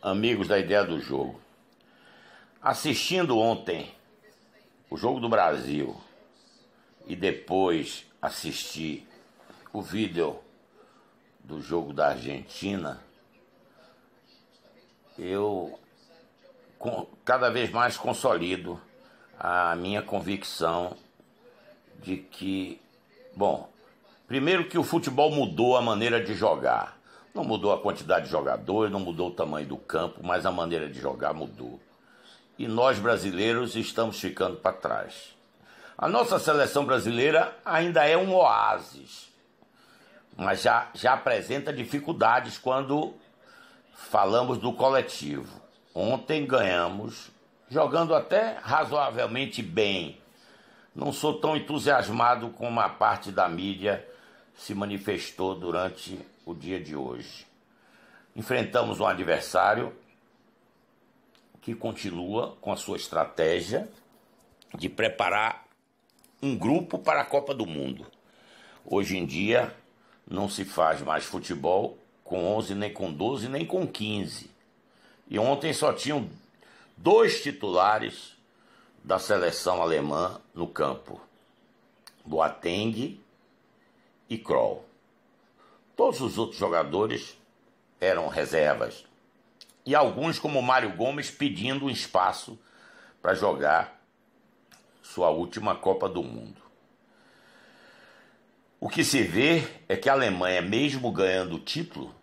amigos da Ideia do Jogo. Assistindo ontem o Jogo do Brasil e depois assisti o vídeo do jogo da Argentina, eu cada vez mais consolido a minha convicção de que, primeiro que o futebol mudou a maneira de jogar. Não mudou a quantidade de jogadores, não mudou o tamanho do campo, mas a maneira de jogar mudou. E nós brasileiros estamos ficando para trás. A nossa seleção brasileira ainda é um oásis, mas já apresenta dificuldades quando falamos do coletivo. Ontem ganhamos, jogando até razoavelmente bem. Não sou tão entusiasmado como a parte da mídia se manifestou durante o dia de hoje. Enfrentamos um adversário que continua com a sua estratégia de preparar um grupo para a Copa do Mundo. Hoje em dia não se faz mais futebol com 11, nem com 12, nem com 15. E ontem só tinham 2 titulares da seleção alemã no campo: Boateng e Kroll. Todos os outros jogadores eram reservas. E alguns, como Mário Gomes, pedindo um espaço para jogar sua última Copa do Mundo. O que se vê é que a Alemanha, mesmo ganhando o título,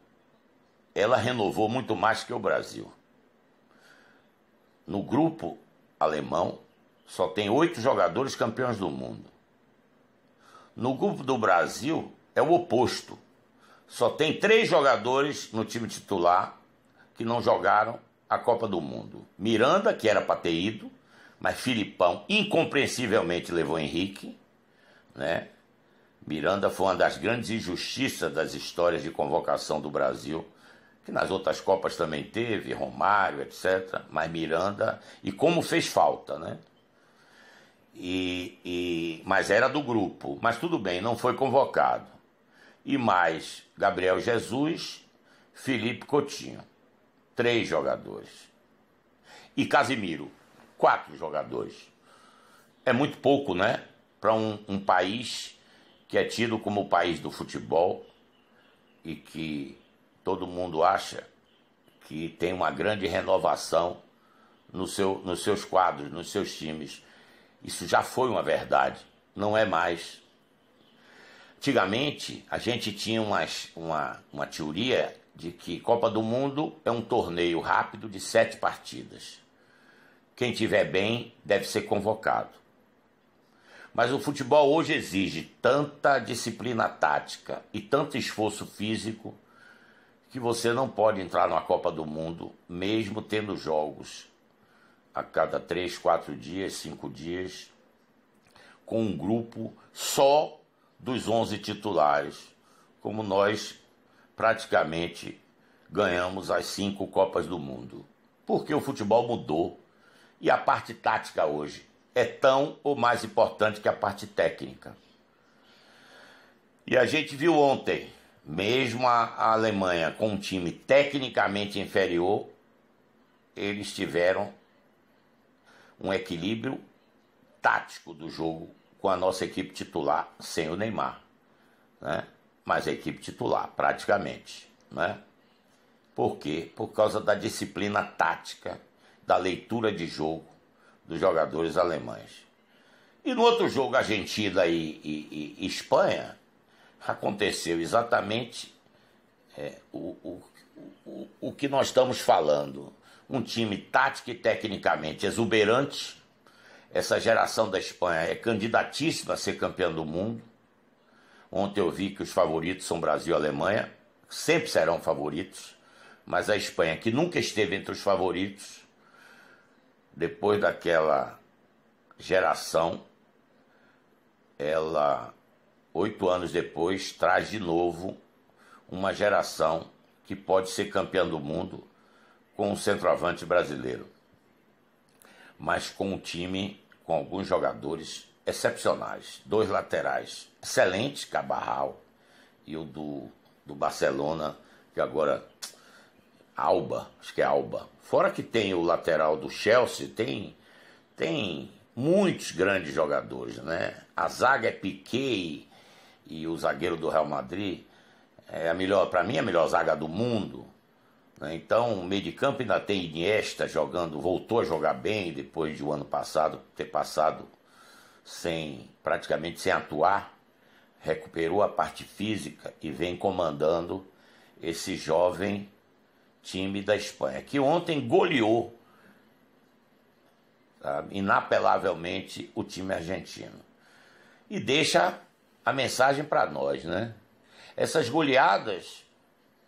ela renovou muito mais que o Brasil. No grupo alemão, só tem 8 jogadores campeões do mundo. No grupo do Brasil, é o oposto. Só tem 3 jogadores no time titular que não jogaram a Copa do Mundo. Miranda, que era para ter ido, mas Filipão incompreensivelmente levou Henrique, né? Miranda foi uma das grandes injustiças das histórias de convocação do Brasil, que nas outras Copas também teve, Romário, etc. Mas Miranda, e como fez falta, né? Mas era do grupo, mas tudo bem, não foi convocado. E mais Gabriel Jesus, Felipe Coutinho, 3 jogadores. E Casimiro, 4 jogadores. É muito pouco, né? Para um país que é tido como o país do futebol e que todo mundo acha que tem uma grande renovação nos seus quadros, nos seus times. Isso já foi uma verdade, não é mais. Antigamente, a gente tinha uma teoria de que Copa do Mundo é um torneio rápido de 7 partidas. Quem tiver bem deve ser convocado. Mas o futebol hoje exige tanta disciplina tática e tanto esforço físico que você não pode entrar numa Copa do Mundo, mesmo tendo jogos a cada 3, 4 dias, 5 dias, com um grupo só dos 11 titulares, como nós praticamente ganhamos as 5 Copas do Mundo. Porque o futebol mudou e a parte tática hoje é tão ou mais importante que a parte técnica. E a gente viu ontem, mesmo a Alemanha com um time tecnicamente inferior, eles tiveram um equilíbrio tático do jogo com a nossa equipe titular, sem o Neymar, né? Mas a equipe titular, praticamente, né? Por quê? Por causa da disciplina tática, da leitura de jogo dos jogadores alemães. E no outro jogo, Argentina e Espanha, aconteceu exatamente o que nós estamos falando. Um time tático e tecnicamente exuberante. Essa geração da Espanha é candidatíssima a ser campeã do mundo. Ontem eu vi que os favoritos são Brasil e Alemanha, sempre serão favoritos, mas a Espanha, que nunca esteve entre os favoritos, depois daquela geração, ela, 8 anos depois, traz de novo uma geração que pode ser campeã do mundo com um centroavante brasileiro, mas com um time com alguns jogadores excepcionais. 2 laterais excelentes, Carvajal e o do Barcelona, que agora Alba, acho que é Alba. Fora que tem o lateral do Chelsea, tem muitos grandes jogadores, né? A zaga é Piqué e o zagueiro do Real Madrid é a melhor, para mim, a melhor zaga do mundo, né? Então, o meio de campo ainda tem Iniesta jogando, voltou a jogar bem depois de o ano passado ter passado praticamente sem atuar, recuperou a parte física e vem comandando esse jovem time da Espanha, que ontem goleou, sabe, inapelavelmente o time argentino. E deixa a mensagem para nós, né? Essas goleadas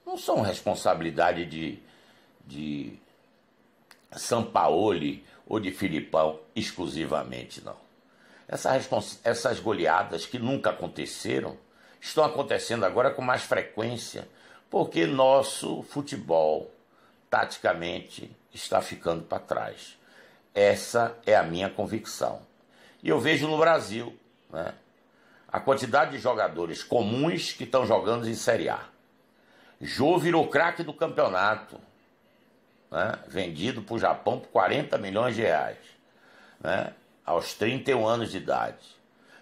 não são responsabilidade de Sampaoli ou de Filipão exclusivamente, não. Essas goleadas que nunca aconteceram estão acontecendo agora com mais frequência, porque nosso futebol, taticamente, está ficando para trás. Essa é a minha convicção. E eu vejo no Brasil, né, a quantidade de jogadores comuns que estão jogando em Série A. Jô virou craque do campeonato, né, vendido para o Japão por 40 milhões de reais, né, aos 31 anos de idade.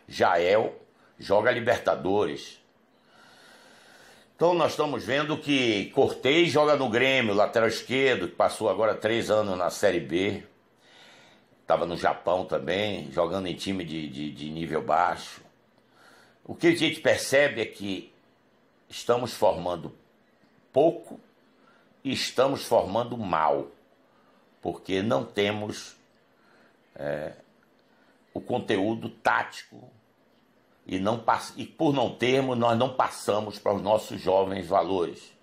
Jael joga Libertadores. Então nós estamos vendo que Cortez joga no Grêmio, lateral esquerdo, que passou agora 3 anos na Série B. Estava no Japão também, jogando em time de nível baixo. O que a gente percebe é que estamos formando pouco e estamos formando mal, porque não temos o conteúdo tático e por não termos, nós não passamos para os nossos jovens valores.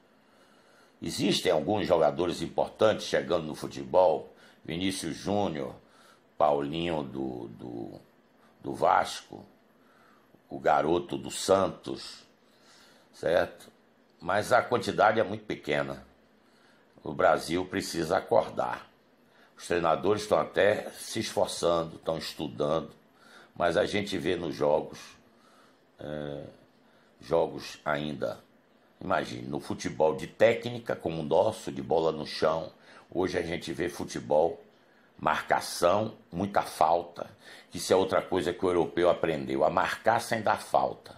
Existem alguns jogadores importantes chegando no futebol, Vinícius Júnior, Paulinho do Vasco, o garoto do Santos, certo? Mas a quantidade é muito pequena. O Brasil precisa acordar. Os treinadores estão até se esforçando, estão estudando, mas a gente vê nos jogos ainda, imagine, no futebol de técnica como o nosso, de bola no chão, hoje a gente vê futebol, marcação, muita falta, que isso é outra coisa que o europeu aprendeu, a marcar sem dar falta.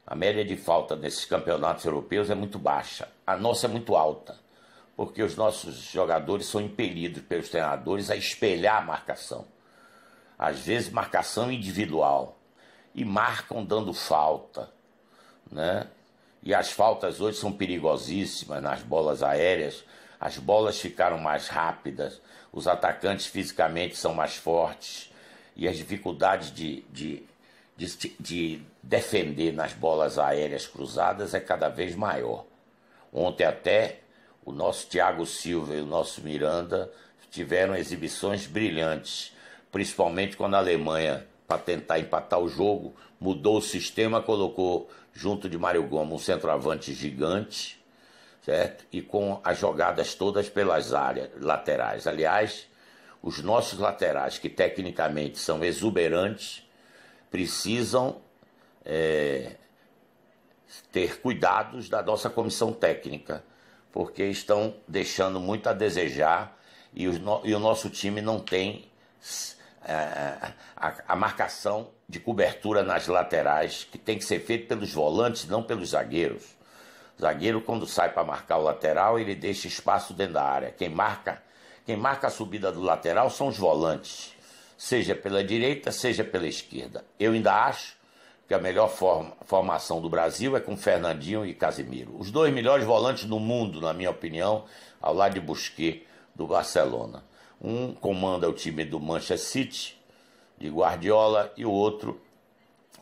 A média de falta desses campeonatos europeus é muito baixa, a nossa é muito alta, porque os nossos jogadores são impelidos pelos treinadores a espelhar a marcação. Às vezes marcação individual, e marcam dando falta, né? E as faltas hoje são perigosíssimas nas bolas aéreas, as bolas ficaram mais rápidas, os atacantes fisicamente são mais fortes, e as dificuldades de defender nas bolas aéreas cruzadas é cada vez maior. Ontem até o nosso Thiago Silva e o nosso Miranda tiveram exibições brilhantes, principalmente quando a Alemanha, para tentar empatar o jogo, mudou o sistema, colocou junto de Mário Gomes um centroavante gigante, certo? E com as jogadas todas pelas áreas laterais. Aliás, os nossos laterais, que tecnicamente são exuberantes, precisam ter cuidados da nossa comissão técnica, porque estão deixando muito a desejar e o nosso time não tem a marcação de cobertura nas laterais, que tem que ser feito pelos volantes, não pelos zagueiros. O zagueiro, quando sai para marcar o lateral, ele deixa espaço dentro da área. Quem marca a subida do lateral são os volantes, seja pela direita, seja pela esquerda. Eu ainda acho que a melhor formação do Brasil é com Fernandinho e Casemiro. Os dois melhores volantes do mundo, na minha opinião, ao lado de Busquets, do Barcelona. Um comanda o time do Manchester City, de Guardiola, e o outro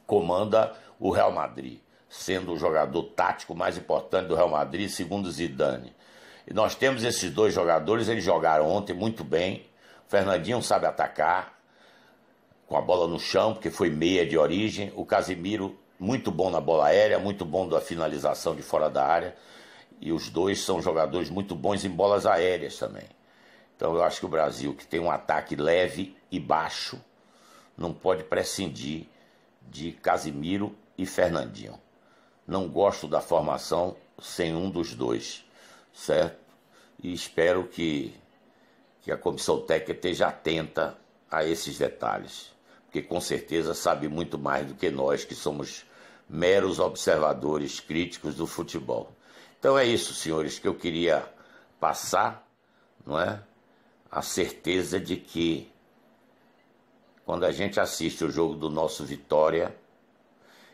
comanda o Real Madrid, sendo o jogador tático mais importante do Real Madrid, segundo Zidane. E nós temos esses dois jogadores, eles jogaram ontem muito bem. O Fernandinho sabe atacar, com a bola no chão, porque foi meia de origem. O Casemiro, muito bom na bola aérea, muito bom da finalização de fora da área. E os dois são jogadores muito bons em bolas aéreas também. Então eu acho que o Brasil, que tem um ataque leve e baixo, não pode prescindir de Casemiro e Fernandinho. Não gosto da formação sem um dos dois, certo? e espero que a comissão técnica esteja atenta a esses detalhes, porque com certeza sabe muito mais do que nós, que somos meros observadores críticos do futebol. Então é isso, senhores, que eu queria passar, não é? A certeza de que quando a gente assiste o jogo do nosso Vitória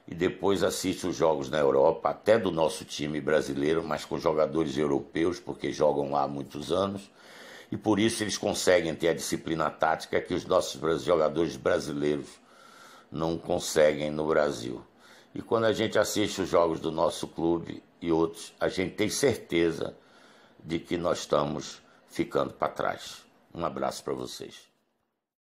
e depois assiste os jogos na Europa, até do nosso time brasileiro, mas com jogadores europeus, porque jogam lá há muitos anos, e por isso eles conseguem ter a disciplina tática que os nossos jogadores brasileiros não conseguem no Brasil. E quando a gente assiste os jogos do nosso clube e outros, a gente tem certeza de que nós estamos ficando para trás. Um abraço para vocês.